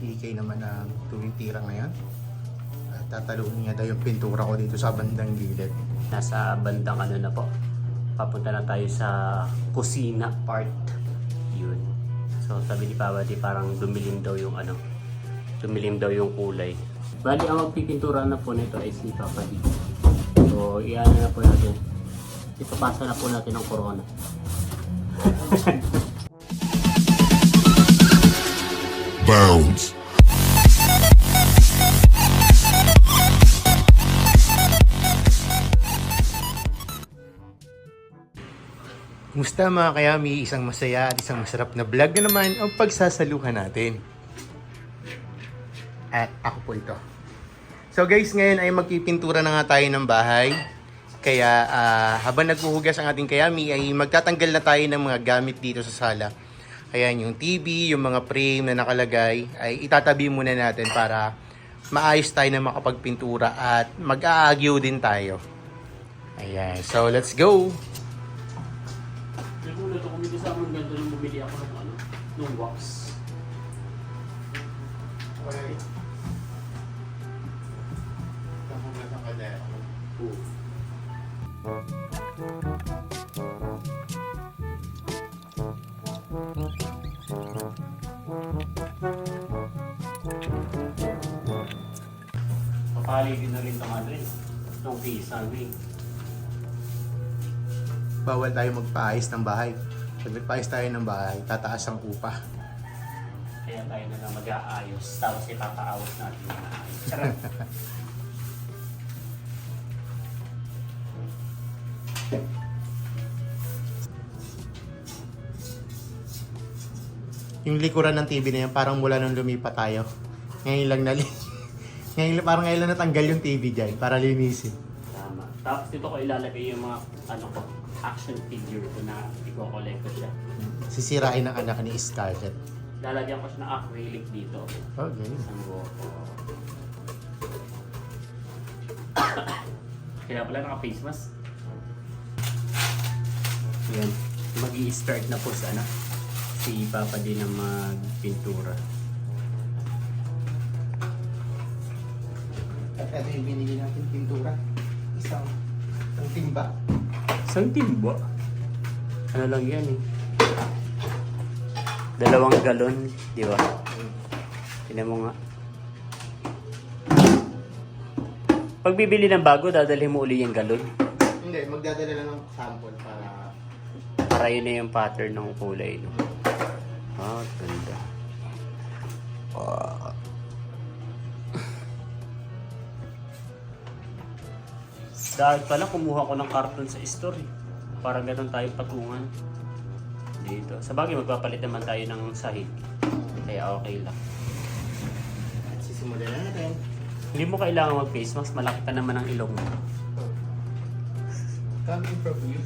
EK naman ang tuwing-tira ngayon. At tataluhin niya daw yung pintura ko dito sa bandang gilid. Nasa bandang ano na po. Papunta na tayo sa kusina part. Yun. So sabi ni Papa di parang dumilim daw yung ano. Dumilim daw yung kulay. Bali ang magpipintura na po nito ay si Papa D. So iyan na po natin. Ipapasa na po natin ang corona. Bounds. Kumusta mga kayami? Isang masaya at isang masarap na vlog na naman ang pagsasaluhan natin. At ako po ito. So guys, ngayon ay magpipintura na nga tayo ng bahay. Kaya habang naghuhugas ang ating kayami ay magtatanggal na tayo ng mga gamit dito sa sala. Ayan, yung TV, yung mga frame na nakalagay ay itatabi muna natin para maayos tayo na makapagpintura at mag-aagyo din tayo. Ayan, so let's go! Nagulat ako dito sa aming ganda nung bumili ako ng ano, ng wax. Okay. Nahugas ang kadera ko. Papaligid na rin itong ano rin. Itong pisang rin. Bawal tayo magpaayos ng bahay. Pag nagpaayos tayo ng bahay, tataas ang upa. Kaya tayo na lang mag-aayos. Tapos ipapaawas natin yung maayos. Charot. Yung likuran ng TV na yan, parang mula nung lumipat tayo. Ngayon lang parang ngayon lang natanggal yung TV dyan para linisin. Tama. Tapos dito ko ilalagay yung mga ano ko, action figure ko na i-collect ko siya. Sisirain ng anak ni Scarlett. Lalagyan ko siya ng acrylic dito. Okay. Isang buko. Kaya pala naka-face mask. Yan. Mag-i-start na po sa ano. Si Papa din ang magpintura. At ito yung binili natin pintura. Isang timba. Isang timba? Ano lang yan eh. 2 galon, di ba? Tingnan mo nga. Pag bibili ng bago, dadalhin mo uli yung galon. Hindi, magdadala lang ng sample Para yun na yung pattern ng kulay. No? Ah, ganda. Dahil pala kumuha ko ng karton sa store eh. Para ganun tayo patungan. Dito. Sa bagay, magpapalit naman tayo ng sahig. Kaya okay lang. At sisimulan na natin. Hindi mo kailangan mag-face mask. Malaki pa naman ang ilong mo. Coming from you.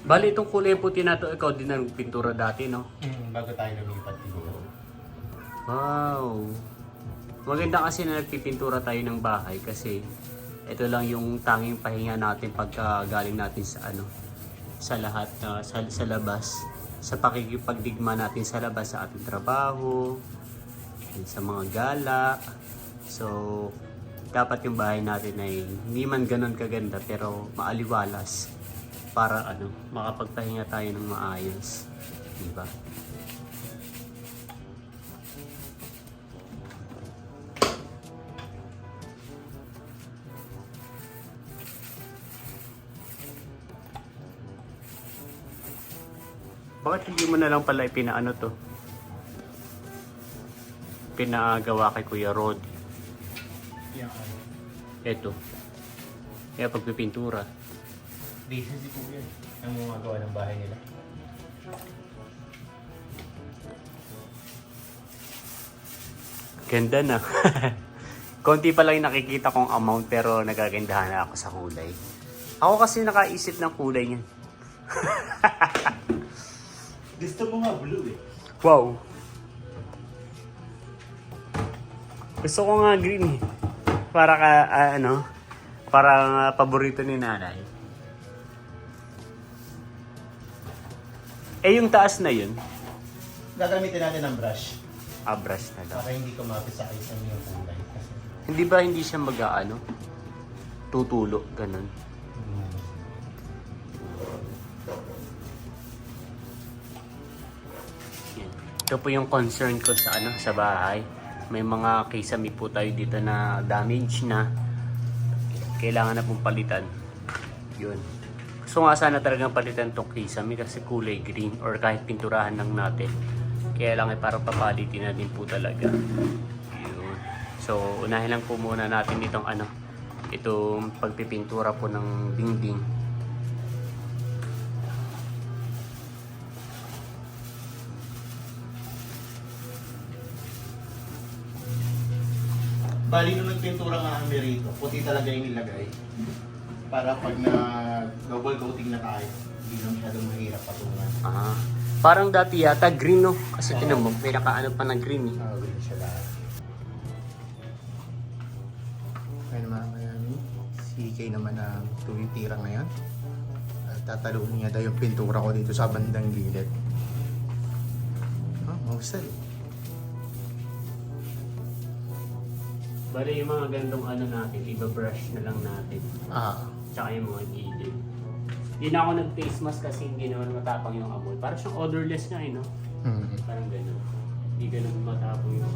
Bali, itong kulay puti na to, ikaw din ang pintura dati, no? Bago tayo lumipat siguro. Wow! Maganda kasi na nagpipintura tayo ng bahay kasi ito lang yung tanging pahinga natin pagka galing natin sa ano, sa lahat, sa labas, sa pakikipagdigma natin sa labas sa ating trabaho, sa mga gala. So, dapat yung bahay natin ay hindi man ganun kaganda pero maaliwalas para ano, makapagpahinga tayo ng maayos. Diba? Bakit hindi mo na lang pala ipinaano to? Pinagawa kay Kuya Rod. Yeah. Eto. Kaya pagpipintura. Busy si Kuya. Ang gumagawa ng bahay nila. Ganda na. Konti pa lang yung nakikita kong amount pero nagagandahan na ako sa kulay. Ako kasi nakaisip ng kulay niyan. Gusto mo nga blue eh. Wow. Gusto ko nga green eh. Para Parang paborito ni nanay. Eh, yung taas na yun, Gagamitin natin ng brush brush na daw. para hindi kumapit sa isang yung kulay. Kasi, Hindi siya tutulo, ganun. Yan. Ito po yung concern ko sa bahay. May mga kisame po tayo dito na damage na. Kailangan na pong palitan. Yun. Gusto nga sana talagang palitan tong kisame kasi kulay green or kahit pinturahan lang natin. Kaya lang para papalitin na din po talaga. Yun. So, unahin lang po muna natin itong pagpipintura po ng dingding. bali nung nagpintura nga kami rito, puti talaga yung nilagay. Para pag na double coating na tayo, hindi na masyadong mahirap patungan. Parang dati yata green, no? Kasi tinan mo, may nakaano pa na green eh. Green siya lahat. Ngayon mga kayami, si Kay naman ang tuwitira ngayon. At tatalunin niya daw yung pintura ko dito sa bandang gilid. Mahusay. Bale yung mga gandong natin, iba-brush na lang natin. Tsaka yung mga gilid. Hindi na ako nag-face mask kasi hindi naman matapang yung amoy. Parang siyang odorless nga no? Parang gano'n. Hindi gano'n matapang yung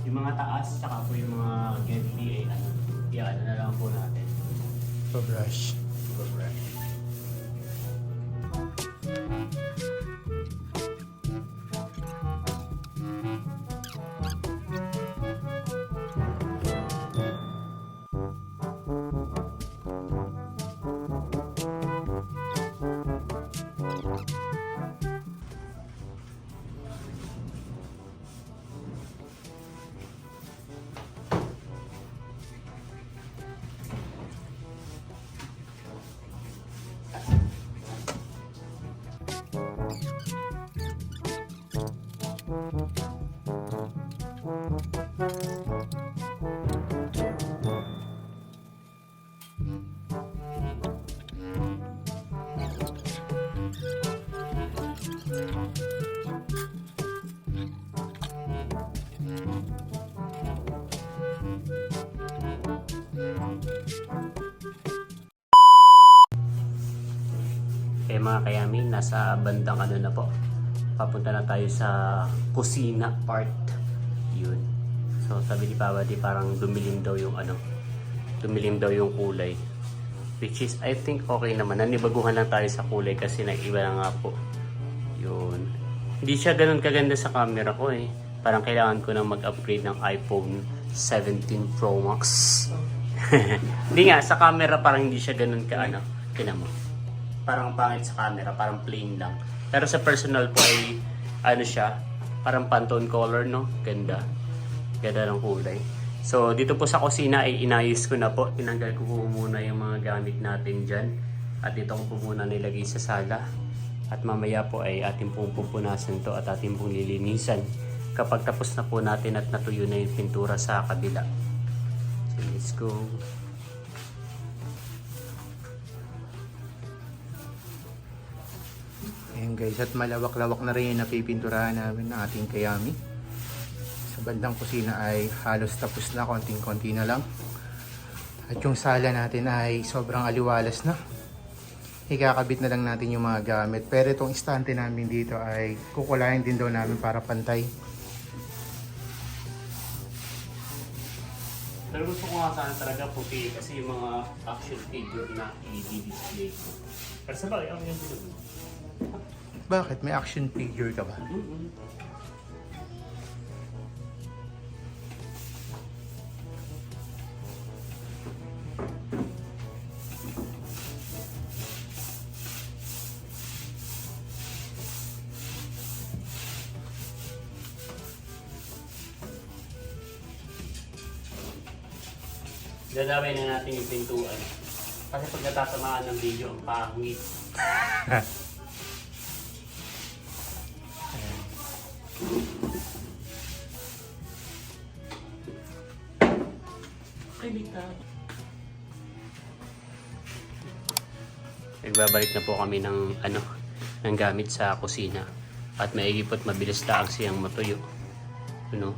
Yung mga taas, tsaka po yung mga gently yan na lang po natin. Brush. Iba-brush. Eh mga kayami, nasa bandang na po. Papunta na tayo sa kusina part. Yun. So sabi ni Papa, parang dumilim daw yung dumilim daw yung kulay. Which is, I think okay naman. Nanibaguhan lang tayo sa kulay kasi nag-iba na nga po. Yun. Hindi siya ganun kaganda sa camera ko eh. Parang kailangan ko na mag-upgrade ng iPhone 17 Pro Max. Hindi nga, sa camera parang hindi siya ganun tinan mo. Parang pangit sa camera, parang plain lang. Pero sa personal po ay siya, parang Pantone color, no? Ganda. Ganda ng kulay. So dito po sa kusina ay inayos ko na po. Tinanggal ko po muna yung mga gamit natin dyan. At dito ko po muna nilagay sa sala. At mamaya po ay ating pong pupunasan to at ating pong lilinisan. Kapag tapos na po natin at natuyo na yung pintura sa kabila. So let's go. Ayan guys, at malawak-lawak na rin yung napipinturahan namin ng ating kayami. Sa bandang kusina ay halos tapos na, konting-konti na lang. At yung sala natin ay sobrang aliwalas na. Ikakabit na lang natin yung mga gamit. Pero itong istante namin dito ay kukulayan din daw namin para pantay. Pero gusto ko nga sana talaga puti kasi yung mga action figure na i-display ko. Pero sa bagay, ako yung bilog. Bakit? May action figure ka ba? Dadawin na natin yung pintuan. Kasi pag natatamaan ng video, ang pangit. Nagbabalik na po kami ng ng gamit sa kusina. At maigipot mabilis laang siyang matuyo. Ano?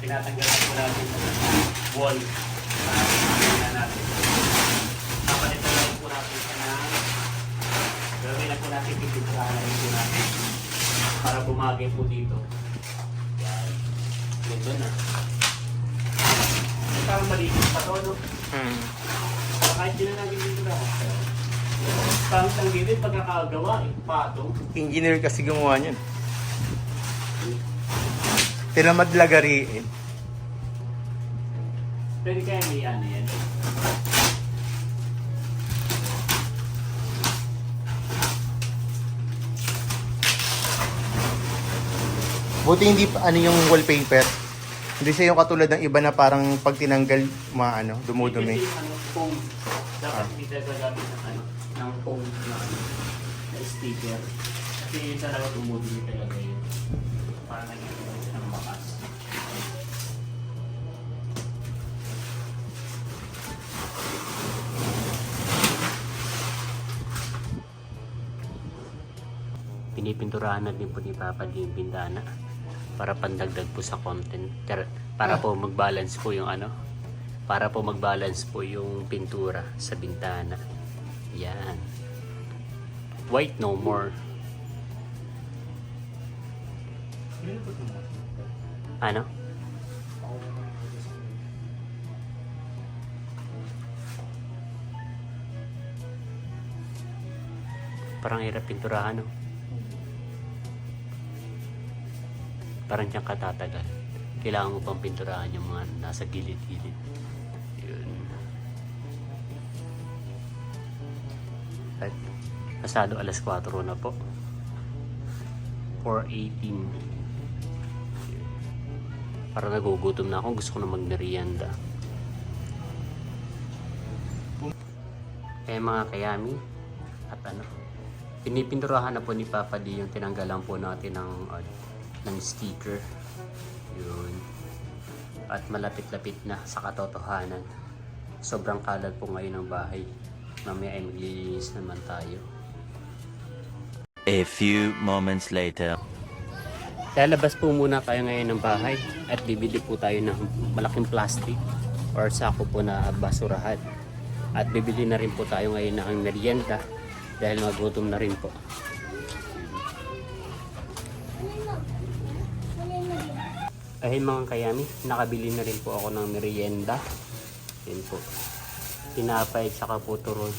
Tinatanggalan po natin sa wall. Para natin. Papalitan lang po natin siya na gawin na po natin pipinturahan po natin para bumagay po dito. Yan. Ganda na. Parang maliit pa to, no? Kahit di na natin pinturahan. Parang ang gilid pagkakagawa, patong. Engineer kasi gumawa niyan. Tinamad lagariin. Pwede kaya may yan. Buti hindi yung wallpaper. Hindi siya yung katulad ng iba na parang pag tinanggal, dumudumi. Kasi foam. Dapat hindi tayo gagamit ng foam na sticker. Kasi yun talaga dumudumi talaga yun. Parang nagkakaroon siya ng bakas. Pinipinturahan na din po ni Papa yung bintana para pandagdag po sa content. Para po mag-balance po yung para po mag-balance po yung pintura sa bintana. Yan. White no more. Ano? Parang hirap pinturahan, no? Parang siyang katatagal. Kailangan mo pang pinturahan yung mga nasa gilid-gilid. Yun. At pasado alas 4 na po. 4:18. Parang nagugutom na ako. Gusto ko na magmerienda. Kaya mga kayami at pinipinturahan na po ni Papa D yung tinanggalan po natin ng sticker. Yun. At malapit-lapit na sa katotohanan. Sobrang kalat po ngayon ng bahay. Mamaya ay maglilinis naman tayo. A few moments later. Lalabas po muna tayo ngayon ng bahay at bibili po tayo ng malaking plastic or sako po na basurahan. At bibili na rin po tayo ngayon ng merienda dahil magutom na rin po. Ayun mga kayami, nakabili na rin po ako ng merienda. Yan po. Tinapay, tsaka po turon,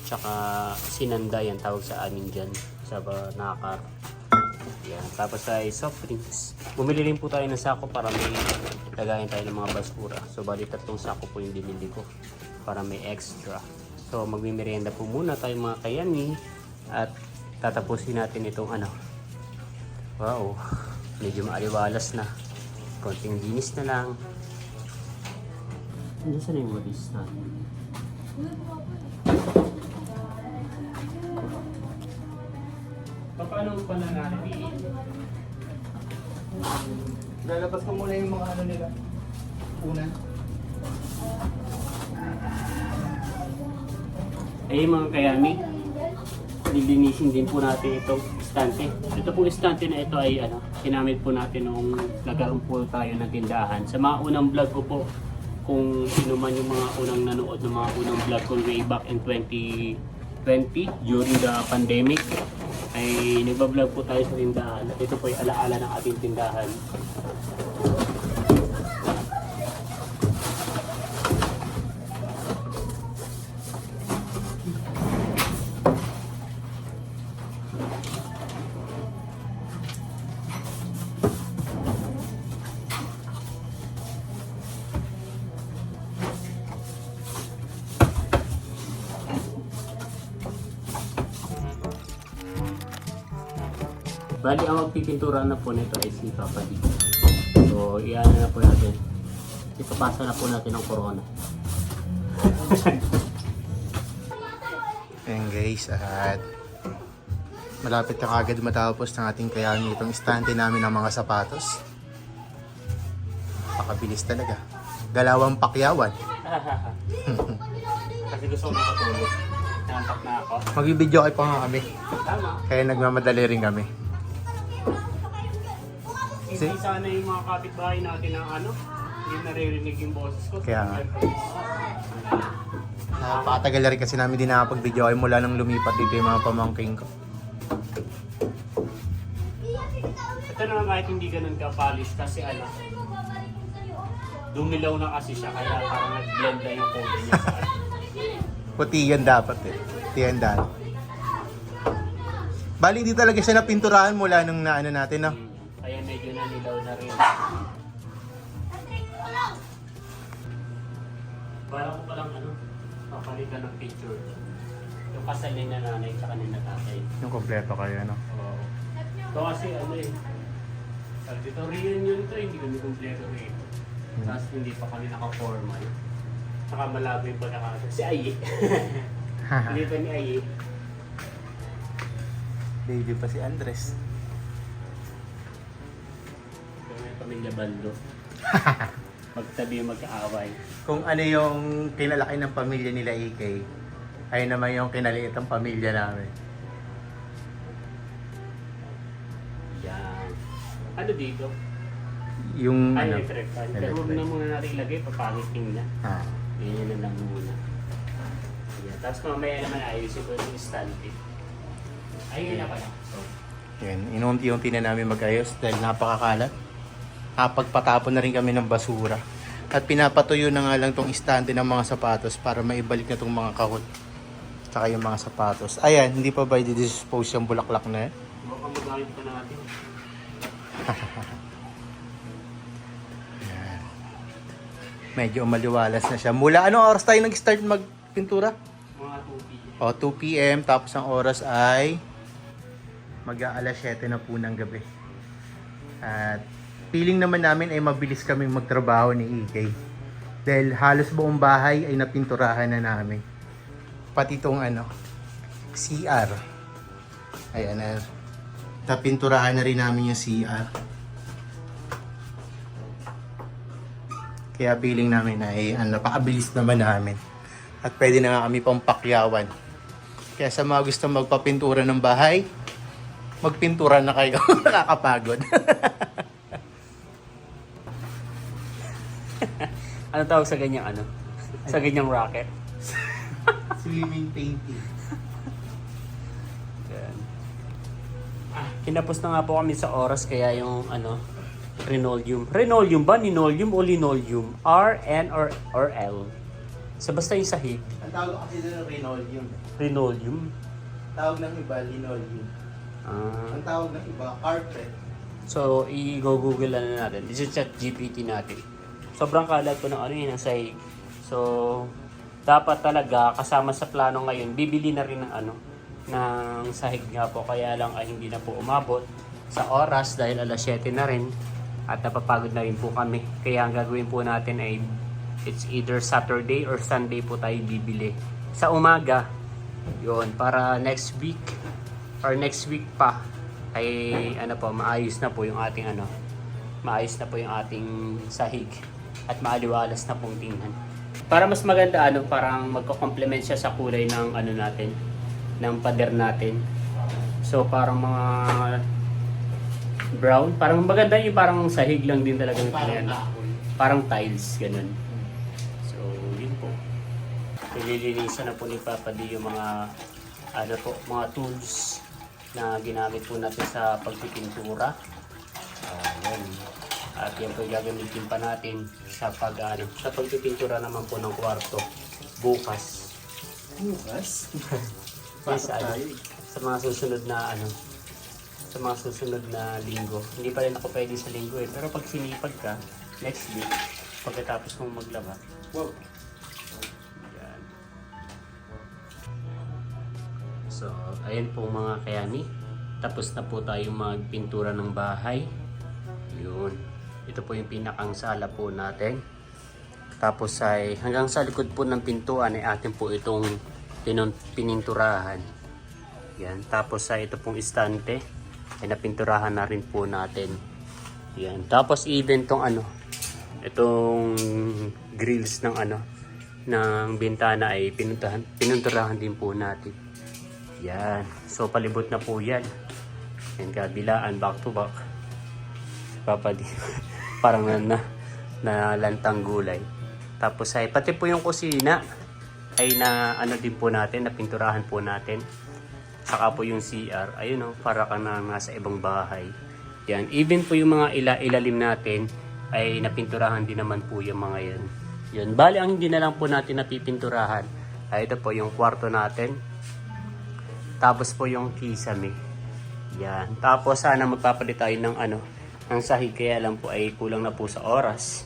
tsaka sinanda yan tawag sa amin dyan. Sa nakakar. Yan. Tapos ay soft drinks. Bumili rin po tayo ng sako para may lagayin tayo ng mga basura. So bali 3 sako po yung binili ko para may extra. So magmimerienda po muna tayo mga kayami at tatapusin natin itong wow, medyo maaliwalas na. Konting linis na lang. Hindi saan yung walis natin? Paano pa na natin? Lalabas ko muna yung mga nila. Una. Ayun mga kayami, lilinisin din po natin itong istante. Ito pong istante na ito ay ginamit po natin nung nagkaroon po tayo ng tindahan. Sa mga unang vlog ko po, kung sino man yung mga unang nanood ng mga unang vlog ko way back in 2020 during the pandemic, ay nagbablog po tayo sa tindahan. At ito po ay alaala ng ating tindahan. Bali, ang magpipintura na po nito ay si Papa D. So, iyan na po natin. Ipapasa na po natin ang corona. Ayan guys, at malapit na kagad matapos ng ating kayami itong istante namin ng mga sapatos. Pakabilis talaga. Dalawang pakyawan. Kasi gusto ko makatulog. Nantak na ako. Magbibideo kayo pa nga kami. Tama. Kaya nagmamadali rin kami. Hindi sana yung mga kapitbahay natin na hindi naririnig yung boses ko. Kaya nga. Napakatagal na rin kasi namin din nakapag-video kayo mula nang lumipat dito yung mga pamangking ko. Ito naman kahit hindi ganun kapalis kasi dumilaw na kasi siya kaya parang nag-blend na yung kulay niya sa Puti yan dapat eh. Puti yan dapat. Bali hindi talaga siya napinturahan mula nung naano natin, no? Kaya medyo nanilaw na rin. Para ko palang papalitan ng picture. Yung kasal ni na nanay tsaka ni na tatay. Yung kompleto kayo, no? Oo. Ito kasi sabi dito reunion ito, hindi kami kompleto rito. Tapos hindi pa kami naka-formal. Saka malabo yung pagkakasal. Si Ayi. Hindi pa ni Ayi. Baby pa si Andres. Kami pamilya Bando. Magtabi yung magkaaway. Kung ano yung kinalaki ng pamilya nila EK, ay naman yung kinaliit ng pamilya namin. Yan. Ano dito? Yung Ay, ano, electric fan. Pero huwag na muna natin ilagay, papangiting na. ah, Ganyan na lang muna. Yan. Tapos mamaya naman ayusin ko yung stante. Ayun na pala. So, yun, inunti-unti na namin mag-ayos dahil napakakalat. Pagpatapon na rin kami ng basura. At pinapatuyo na nga lang tong istante ng mga sapatos para maibalik na tong mga kahon. Tsaka yung mga sapatos. Ayan, hindi pa ba i-dispose yung bulaklak na yan? baka magamit pa natin. Medyo maliwalas na siya. Mula anong oras tayo nag-start magpintura? Mga 2 p.m. O, 2 p.m. Tapos ang oras ay mag-aalas 7 na po ng gabi. At feeling naman namin ay mabilis kaming magtrabaho ni EK. Dahil halos buong bahay ay napinturahan na namin. Pati itong CR. Ayan na. Napinturahan na rin namin yung CR. Kaya feeling namin ay napakabilis naman namin. At pwede na nga kami pang pakyawan. Kaya sa mga gusto magpapintura ng bahay, magpintura na kayo. Nakakapagod. Ano tawag sa ganyang Sa ganyang rocket? Swimming painting. Yan. Kinapos na nga po kami sa oras kaya yung Renoleum. Renoleum ba? Linoleum o linoleum? R, N, or L? So basta yung sahig. Ang tawag kasi doon linoleum. Renoleum. Tawag ng iba, linoleum. Ang tawag ng iba, carpet. So, i-google na natin. This is chat GPT natin. Sobrang kalat ko ng ng sahig. So, dapat talaga kasama sa plano ngayon, bibili na rin ng sahig nga po. Kaya lang ay hindi na po umabot sa oras dahil alas 7 na rin. At napapagod na rin po kami. Kaya ang gagawin po natin ay it's either Saturday or Sunday po tayo bibili. Sa umaga, yun, para next week or next week pa ay maayos na po yung ating maayos na po yung ating sahig at maaliwalas na pong tingnan. Para mas maganda parang magko-complement siya sa kulay ng natin, ng pader natin. So parang mga brown, parang maganda yung parang sahig lang din talaga ng parang tiles ganun. So yun po. Nililinisan na po ni Papa D yung mga mga tools na ginamit po natin sa pagpipintura. Ayan. At yan po gagamitin pa natin sa sa pagpipintura naman po ng kwarto bukas. Bukas? Yes, sa mga susunod na sa mga susunod na linggo. Hindi pa rin ako pwede sa linggo pero pag sinipag ka next week pagkatapos mong maglaba. Wow. Yan. So, ayun po mga kayani. tapos na po tayo magpintura ng bahay. Yun. Ito po yung pinakang sala po natin. Tapos ay hanggang sa likod po ng pintuan ay atin po itong pininturahan. Yan. Tapos ay ito pong istante ay napinturahan na rin po natin. Yan. Tapos even tong itong grills ng ng bintana ay pininturahan din po natin. Yan. So palibot na po yan. Yan, kabilaan back to back. Papa di parang na lantang gulay. Tapos ay pati po yung kusina ay na din po natin, napinturahan po natin. Saka po yung CR, ayun para ka na nasa ibang bahay. Yan, even po yung mga ilalim natin ay napinturahan din naman po yung mga yan. Yan, bali ang hindi na lang po natin napipinturahan ay ito po yung kwarto natin. Tapos po yung kisame. Yan, tapos sana magpapalit tayo ng ng sahig, kaya lang po ay kulang na po sa oras.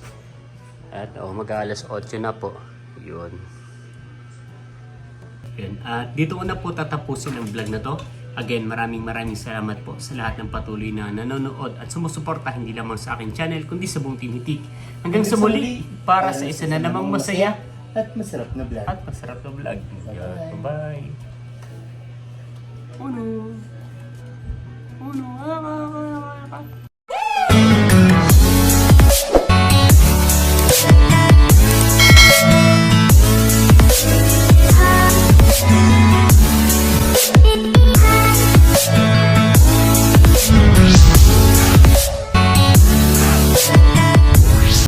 At mag-alas 8 na po. Yun. Yun. At dito ko na po tatapusin ang vlog na to. Again, maraming salamat po sa lahat ng patuloy na nanonood at sumusuporta hindi lamang sa akin channel kundi sa buong Team Hitik. Hanggang sa muli, para sa isa na namang masaya at masarap na vlog. Yun. Bye. Uno.